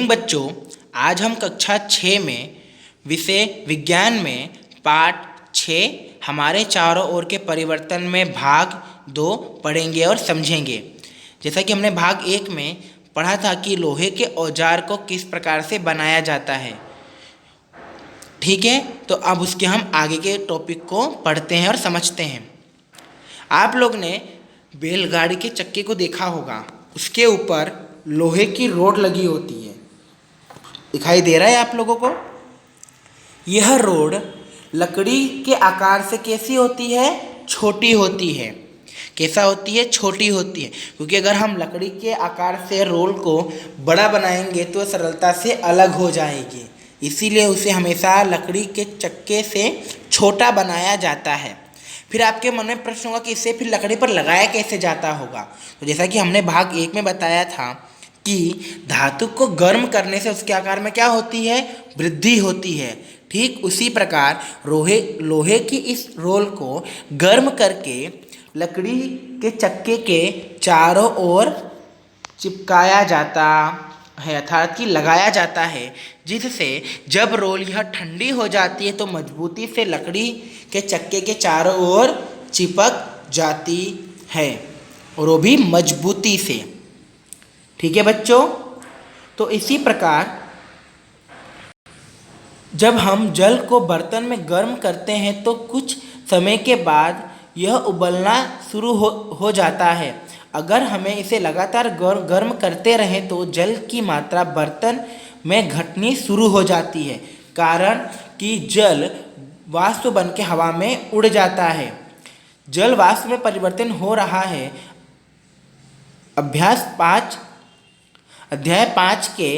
Morning बच्चों, आज हम कक्षा 6 में विषय विज्ञान में पाठ 6 हमारे चारों ओर के परिवर्तन में भाग 2 पढ़ेंगे और समझेंगे। जैसा कि हमने भाग 1 में पढ़ा था कि लोहे के औजार को किस प्रकार से बनाया जाता है। ठीक है, तो अब उसके हम आगे के टॉपिक को पढ़ते हैं और समझते हैं। आप लोग ने बैलगाड़ी के चक्के को देखा होगा, उसके ऊपर लोहे की रोड लगी होती है। दिखाई दे रहा है आप लोगों को? यह रोड लकड़ी के आकार से कैसी होती है? छोटी होती है। कैसा होती है? छोटी होती है, क्योंकि अगर हम लकड़ी के आकार से रोल को बड़ा बनाएंगे तो सरलता से अलग हो जाएगी। इसीलिए उसे हमेशा लकड़ी के चक्के से छोटा बनाया जाता है। फिर आपके मन में प्रश्न होगा कि इसे फिर लकड़ी पर लगाया कैसे जाता होगा। तो जैसा कि हमने भाग 1 में बताया था कि धातु को गर्म करने से उसके आकार में क्या होती है? वृद्धि होती है। ठीक उसी प्रकार लोहे की इस रोल को गर्म करके लकड़ी के चक्के के चारों ओर चिपकाया जाता है, अर्थात कि लगाया जाता है, जिससे जब रोल यह ठंडी हो जाती है तो मजबूती से लकड़ी के चक्के के चारों ओर चिपक जाती है, और वो भी मजबूती से। ठीक है बच्चों, तो इसी प्रकार जब हम जल को बर्तन में गर्म करते हैं तो कुछ समय के बाद यह उबलना शुरू हो जाता है। अगर हमें इसे लगातार गर्म करते रहें तो जल की मात्रा बर्तन में घटनी शुरू हो जाती है, कारण कि जल वाष्प बन के हवा में उड़ जाता है। जल वाष्प में परिवर्तन हो रहा है। अध्याय 5 के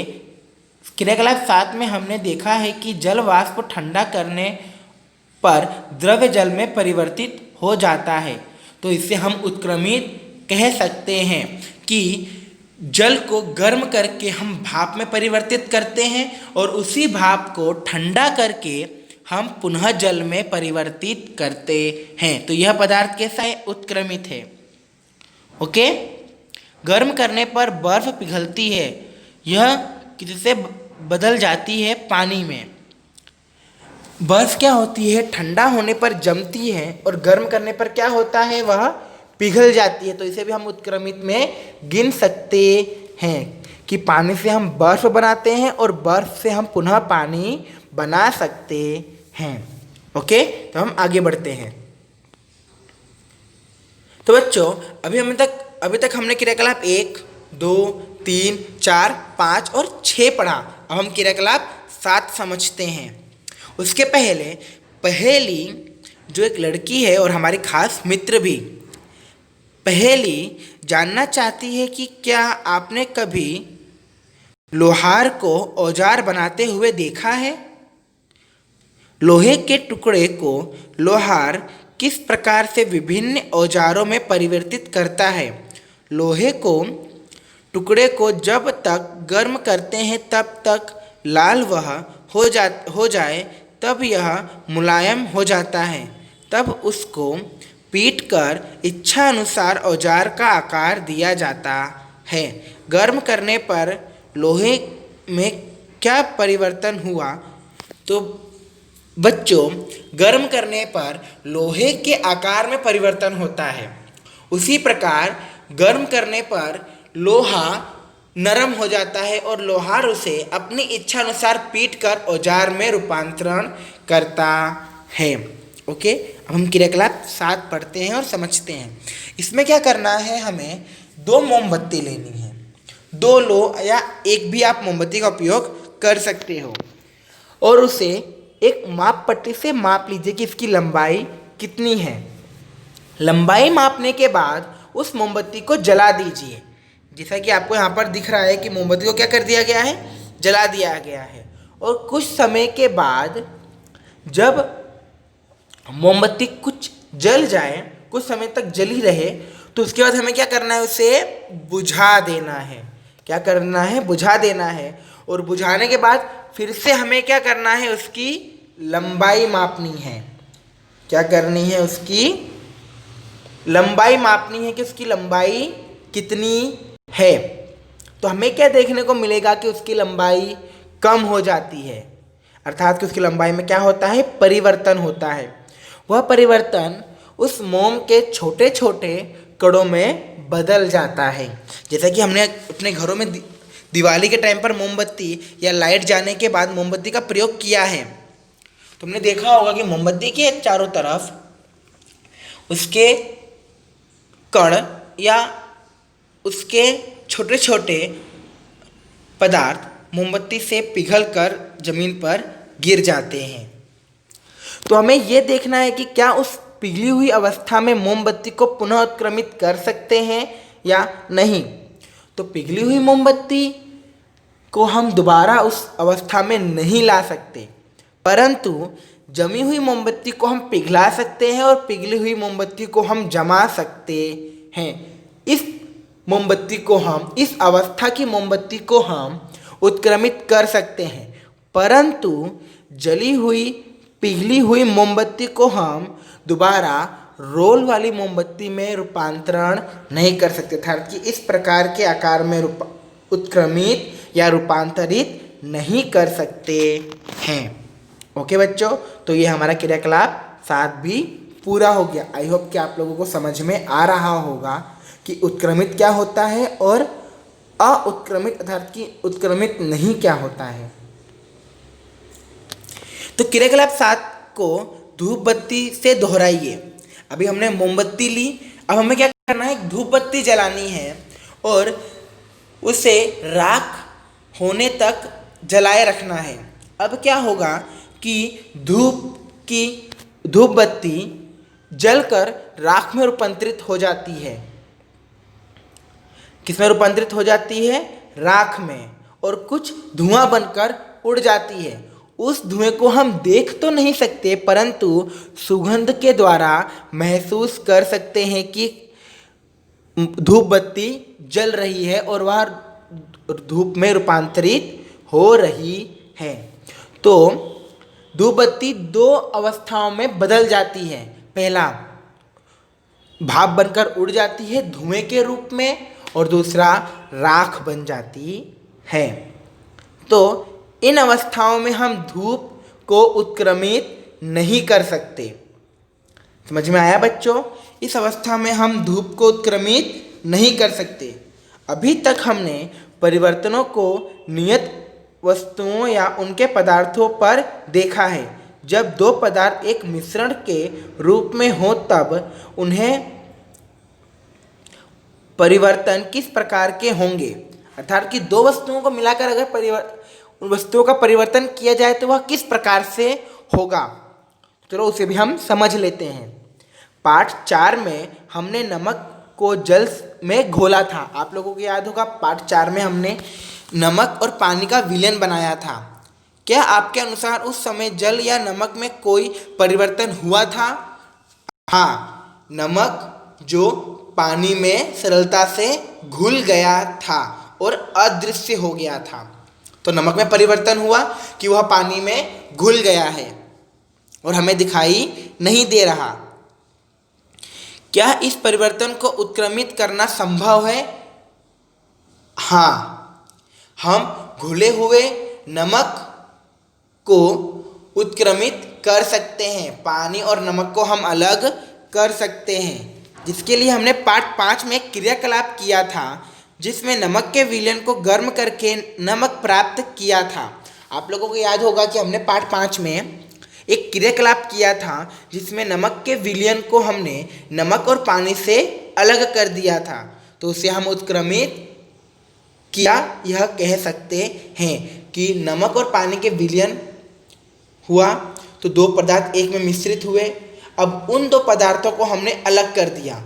क्रियाकलाप 7 में हमने देखा है कि जल वाष्प को ठंडा करने पर द्रव्य जल में परिवर्तित हो जाता है। तो इससे हम उत्क्रमित कह सकते हैं कि जल को गर्म करके हम भाप में परिवर्तित करते हैं और उसी भाप को ठंडा करके हम पुनः जल में परिवर्तित करते हैं। तो यह पदार्थ कैसा है? उत्क्रमित है। ओके, गर्म करने पर बर्फ पिघलती है। यह किससे बदल जाती है? पानी में। बर्फ क्या होती है? ठंडा होने पर जमती है और गर्म करने पर क्या होता है? वह पिघल जाती है। तो इसे भी हम उत्क्रमित में गिन सकते हैं कि पानी से हम बर्फ बनाते हैं और बर्फ से हम पुनः पानी बना सकते हैं। ओके, तो हम आगे बढ़ते हैं। तो बच्चों, अभी तक हमने क्रियाकलाप 1, 2, 3, 4, 5 और 6 पढ़ा। अब हम क्रियाकलाप 7 समझते हैं। उसके पहली जो एक लड़की है और हमारी खास मित्र भी, पहेली जानना चाहती है कि क्या आपने कभी लोहार को औजार बनाते हुए देखा है? लोहे के टुकड़े को लोहार किस प्रकार से विभिन्न औजारों में परिवर्तित करता है? लोहे को टुकड़े को जब तक गर्म करते हैं तब तक लाल वह हो जाए तब यह मुलायम हो जाता है। तब उसको पीट कर इच्छा अनुसार औजार का आकार दिया जाता है। गर्म करने पर लोहे में क्या परिवर्तन हुआ? तो बच्चों, गर्म करने पर लोहे के आकार में परिवर्तन होता है। उसी प्रकार गर्म करने पर लोहा नरम हो जाता है और लोहार उसे अपनी इच्छा अनुसार पीट कर औजार में रूपांतरण करता है। ओके, अब हम क्रियाकलाप 7 पढ़ते हैं और समझते हैं। इसमें क्या करना है? हमें 2 मोमबत्ती लेनी है। 2 लो या एक भी आप मोमबत्ती का उपयोग कर सकते हो, और उसे एक माप पट्टी से माप लीजिए कि इसकी लंबाई कितनी है। लंबाई मापने के बाद उस मोमबत्ती को जला दीजिए। जैसा कि आपको यहाँ पर दिख रहा है कि मोमबत्ती को क्या कर दिया गया है? जला दिया गया है। और कुछ समय के बाद जब मोमबत्ती कुछ जल जाए, कुछ समय तक जली रहे, तो उसके बाद हमें क्या करना है? उसे बुझा देना है। क्या करना है? बुझा देना है। और बुझाने के बाद फिर से हमें क्या करना है? उसकी लंबाई मापनी है। क्या करनी है? उसकी लंबाई मापनी है कि उसकी लंबाई कितनी है। तो हमें क्या देखने को मिलेगा कि उसकी लंबाई कम हो जाती है, अर्थात कि उसकी लंबाई में क्या होता है, परिवर्तन होता है। वह परिवर्तन उस मोम के छोटे छोटे कणों में बदल जाता है। जैसा कि हमने अपने घरों में दिवाली के टाइम पर मोमबत्ती या लाइट जाने के बाद मोमबत्ती का प्रयोग किया है। तुमने देखा होगा कि मोमबत्ती के चारों तरफ उसके कण या उसके छोटे छोटे पदार्थ मोमबत्ती से पिघलकर जमीन पर गिर जाते हैं। तो हमें यह देखना है कि क्या उस पिघली हुई अवस्था में मोमबत्ती को पुनः उत्क्रमित कर सकते हैं या नहीं। तो पिघली हुई मोमबत्ती को हम दोबारा उस अवस्था में नहीं ला सकते, परंतु जमी हुई मोमबत्ती को हम पिघला सकते हैं और पिघली हुई मोमबत्ती को हम जमा सकते हैं। इस मोमबत्ती को हम, इस अवस्था की मोमबत्ती को हम उत्क्रमित कर सकते हैं, परंतु जली हुई पिघली हुई मोमबत्ती को हम दोबारा रोल वाली मोमबत्ती में रूपांतरण नहीं कर सकते, अर्थात कि इस प्रकार के आकार में उत्क्रमित या रूपांतरित नहीं कर सकते हैं। ओके बच्चों, तो ये हमारा क्रियाकलाप 7 भी पूरा हो गया। आई होप कि आप लोगों को समझ में आ रहा होगा कि उत्क्रमित क्या होता है और अउत्क्रमित अर्थात कि उत्क्रमित नहीं क्या होता है। तो क्रियाकलाप 7 को धूप बत्ती से दोहराइए। अभी हमने मोमबत्ती ली, अब हमें क्या करना है, धूप बत्ती जलानी है और उसे राख होने तक जलाए रखना है। अब क्या होगा कि धूप बत्ती जलकर राख में रूपांतरित हो जाती है। किसमें रूपांतरित हो जाती है, राख में, और कुछ धुआं बनकर उड़ जाती है। उस धुएं को हम देख तो नहीं सकते, परंतु सुगंध के द्वारा महसूस कर सकते हैं कि धूप बत्ती जल रही है और वह धूप में रूपांतरित हो रही है। तो धूप बत्ती 2 अवस्थाओं में बदल जाती है। पहला, भाप बनकर उड़ जाती है धुएं के रूप में, और दूसरा राख बन जाती है। तो इन अवस्थाओं में हम धूप को उत्क्रमित नहीं कर सकते। समझ में आया बच्चों? इस अवस्था में हम धूप को उत्क्रमित नहीं कर सकते। अभी तक हमने परिवर्तनों को नियत वस्तुओं या उनके पदार्थों पर देखा है। जब 2 पदार्थ एक मिश्रण के रूप में हो तब उन्हें परिवर्तन किस प्रकार के होंगे, अर्थात कि 2 वस्तुओं को मिलाकर अगर उन वस्तुओं का परिवर्तन किया जाए तो वह किस प्रकार से होगा। चलो उसे भी हम समझ लेते हैं। पाठ 4 में हमने नमक को जल में घोला था। आप लोगों को याद होगा, पाठ 4 में हमने नमक और पानी का विलयन बनाया था। क्या आपके अनुसार उस समय जल या नमक में कोई परिवर्तन हुआ था? हाँ, नमक जो पानी में सरलता से घुल गया था और अदृश्य हो गया था। तो नमक में परिवर्तन हुआ कि वह पानी में घुल गया है और हमें दिखाई नहीं दे रहा। क्या इस परिवर्तन को उत्क्रमित करना संभव है? हाँ, हम घुले हुए नमक को उत्क्रमित कर सकते हैं। पानी और नमक को हम अलग कर सकते हैं, जिसके लिए हमने पाठ 5 में एक क्रियाकलाप किया था, जिसमें नमक के विलयन को गर्म करके नमक प्राप्त किया था। आप लोगों को याद होगा कि हमने पाठ 5 में एक क्रियाकलाप किया था, जिसमें नमक के विलयन को हमने नमक और पानी से अलग कर दिया था। तो उसे हम उत्क्रमित किया, यह कह सकते हैं कि नमक और पानी के विलयन हुआ तो 2 पदार्थ एक में मिश्रित हुए। अब उन 2 पदार्थों को हमने अलग कर दिया,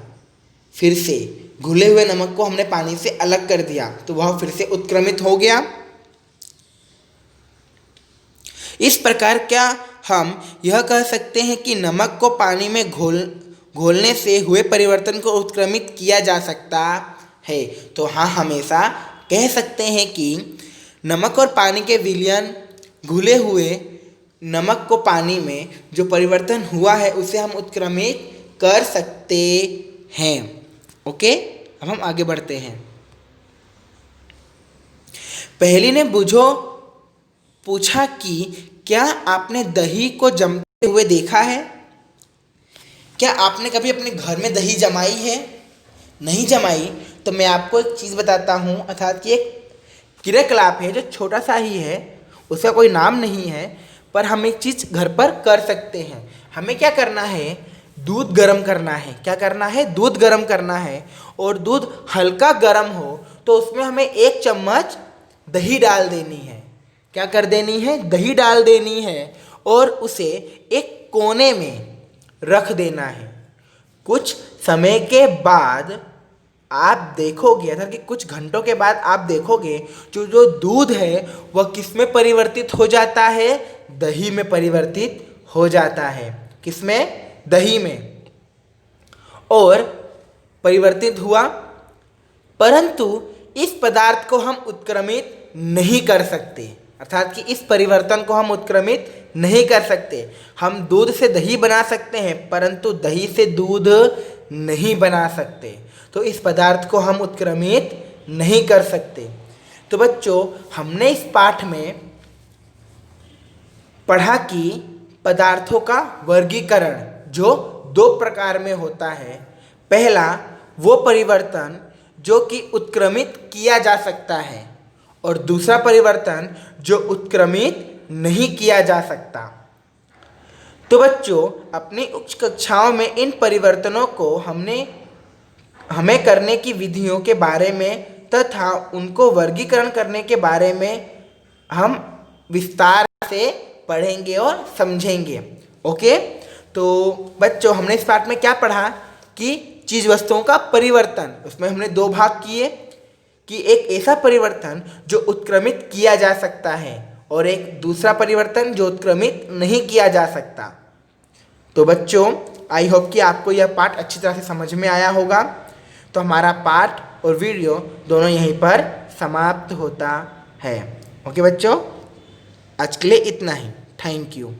फिर से घुले हुए नमक को हमने पानी से अलग कर दिया, तो वह फिर से उत्क्रमित हो गया। इस प्रकार क्या हम यह कह सकते हैं कि नमक को पानी में घोलने से हुए परिवर्तन को उत्क्रमित किया जा सकता है? तो हाँ, हमेशा कह सकते हैं कि नमक और पानी के विलयन, घुले हुए नमक को पानी में जो परिवर्तन हुआ है उसे हम उत्क्रमित कर सकते हैं। ओके, अब हम आगे बढ़ते हैं। पहेली ने बूझो पूछा कि क्या आपने दही को जमते हुए देखा है? क्या आपने कभी अपने घर में दही जमाई है? नहीं जमाई तो मैं आपको एक चीज़ बताता हूँ, अर्थात कि एक क्रियाकलाप है जो छोटा सा ही है, उसका कोई नाम नहीं है, पर हम एक चीज़ घर पर कर सकते हैं। हमें क्या करना है? दूध गर्म करना है। क्या करना है? दूध गर्म करना है। और दूध हल्का गर्म हो तो उसमें हमें 1 चम्मच दही डाल देनी है। क्या कर देनी है? दही डाल देनी है और उसे एक कोने में रख देना है। कुछ समय के बाद आप देखोगे, अर्थात कि कुछ घंटों के बाद आप देखोगे जो जो दूध है वह किस में परिवर्तित हो जाता है? दही में परिवर्तित हो जाता है। किस में? दही में। और परिवर्तित हुआ, परंतु इस पदार्थ को हम उत्क्रमित नहीं कर सकते, अर्थात कि इस परिवर्तन को हम उत्क्रमित नहीं कर सकते। हम दूध से दही बना सकते हैं परंतु दही से दूध नहीं बना सकते। तो इस पदार्थ को हम उत्क्रमित नहीं कर सकते। तो बच्चों, हमने इस पाठ में पढ़ा कि पदार्थों का वर्गीकरण जो 2 प्रकार में होता है। पहला, वो परिवर्तन जो कि उत्क्रमित किया जा सकता है, और दूसरा परिवर्तन जो उत्क्रमित नहीं किया जा सकता। तो बच्चों, अपनी उच्च कक्षाओं में इन परिवर्तनों को हमें करने की विधियों के बारे में तथा उनको वर्गीकरण करने के बारे में हम विस्तार से पढ़ेंगे और समझेंगे। ओके, तो बच्चों, हमने इस पाठ में क्या पढ़ा कि चीज़ वस्तुओं का परिवर्तन, उसमें हमने 2 भाग किए कि एक ऐसा परिवर्तन जो उत्क्रमित किया जा सकता है और एक दूसरा परिवर्तन जो उत्क्रमित नहीं किया जा सकता। तो बच्चों, आई होप कि आपको यह पाठ अच्छी तरह से समझ में आया होगा। तो हमारा पाठ और वीडियो दोनों यहीं पर समाप्त होता है। ओके बच्चों, आज के लिए इतना ही। Thank you.